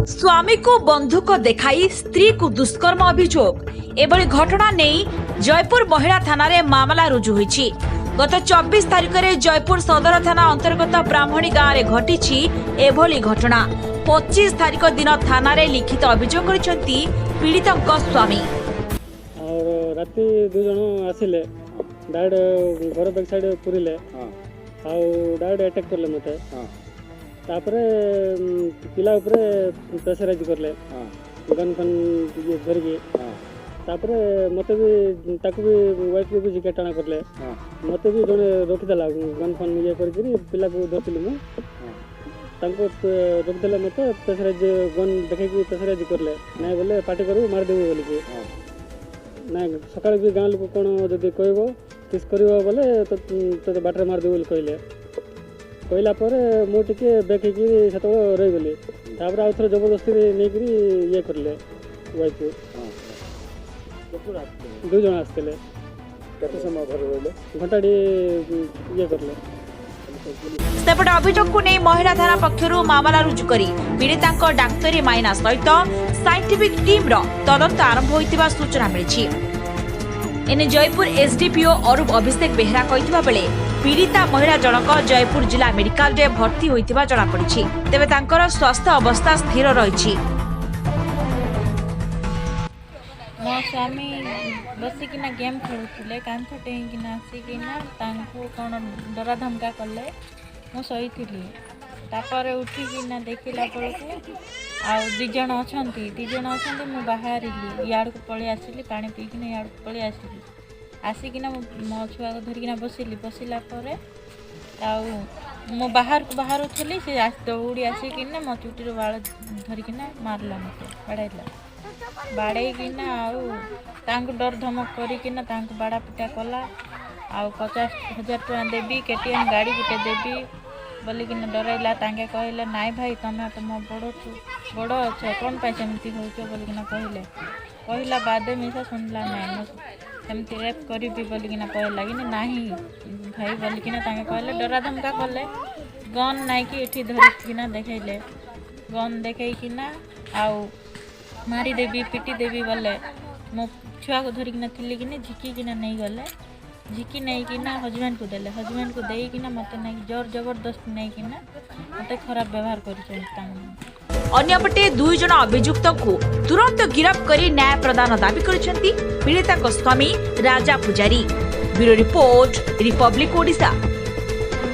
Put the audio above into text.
स्वामी को बंधुक देखाई स्त्री को दुष्कर्म अभियोग एभली घटना नहीं जयपुर महिला थाना रे मामला रुजु होईछि। गत 24 तारिख में जयपुर सदर थाना अंतर्गत ब्राह्मणी गाँव में घटी एभली घटना। 25 तारिख दिन थाना रे लिखित अभियोग करिसेंती पीड़ितक स्वामी। और राति दु जण आसिले डायरेक्ट घर बैक साइड पुरिले आउ डायरेक्ट अटैक करले मते। तापरे पिला ऊपर प्रेशराइज करले गन फन ये धरके। तापरे मते भी ताकू भी वाइफ भी जिके टाणा करले मते भी जने रोकी देला गन फन ये करकरी पिला को धरतिली मु तांको रोक देले मते प्रेशराइज गन देखे कि प्रेशराइज करले नै बोले पार्टी करू मार देबो बोली के ना सकाळ भी गां लोक कोन जदी कहबो किस करबो बोले तो बाटर मार देबो बोली कहले। कहला परे मु टिके बेखिकी सेतो रही गली। तापर आउ थरे जबरदस्ती नेकरी ये करले वाइफ दु जण आस्तेले केते समय घर रहले घंटाडी ये करले। सेपटे अभियोग को नहीं महिला थाना पक्षरु मामला रुजु करी पीड़ितांक डाक्तरी माइना सहित साइंटिफिक टीम रो तदंत आरंभ होइतिबा सूचना मिलिछि। एने जयपुर एसडीपीओ अरूप अभिषेक बेहरा कहितबा बेले पीड़िता महिला जनक जयपुर जिला मेडिकल रे भर्ती होइतिबा जणा पड़िछि। तेबे तांकर स्वास्थ्य अवस्था स्थिर रहिछि। मो स्वामी बसिकिना गेम खेलुले कांथ टेकिना आसिकिना तांको कोन डरा धमका कले मो सहीथिली। तापर उठिकिना देखिला पड़को आ दिजण अछंती मु बाहरिली याड को पळे आसिली पानी पीकिना याड को पळे आसिली आसिकिना मो छुआ को धरिकिना बसिला परे मो बाहर थली से दौड़ी आसिकिना मो चुटीर बाल धरिकिना मारला मते बाड़ेकिना आउ तांको डर धमक करिकिना तांको बाड़ा पिटा कला आउ 50,000 टका देबी केटीएम गाड़ी गुटे देबी बोलिकिना डराइला। तांके कहले नाई भाई तमे तो मो बड़ अच्छा कौन पाई सेमती होचो बोलिकिना कहला बादे मिसा सुनला नाई सेमती रेप करिबी बोलिकिना कहला कि नाही भाई बोलिकिना तांके कहले डरा धमका कले गन नाई कि एठी धरिकिना देखैले गन देखैकिना आउ मारी देवी पिटी देवी बोले मो छुआ को धरिकिना थिली किने झिकिकिना नहीं गले झिकी नहीं किना हजबैंड को देले हजबैंड को देई किना मते नहीं जोर जबरदस्त नहीं किना मते खराब व्यवहार करिसें। अन्यपटे दुई जन अभियुक्त को तुरंत गिरफ्त करी न्याय प्रदान दाबी करिसेंती पीड़िता स्वामी राजा पुजारी। Bureau report Republic Odisha.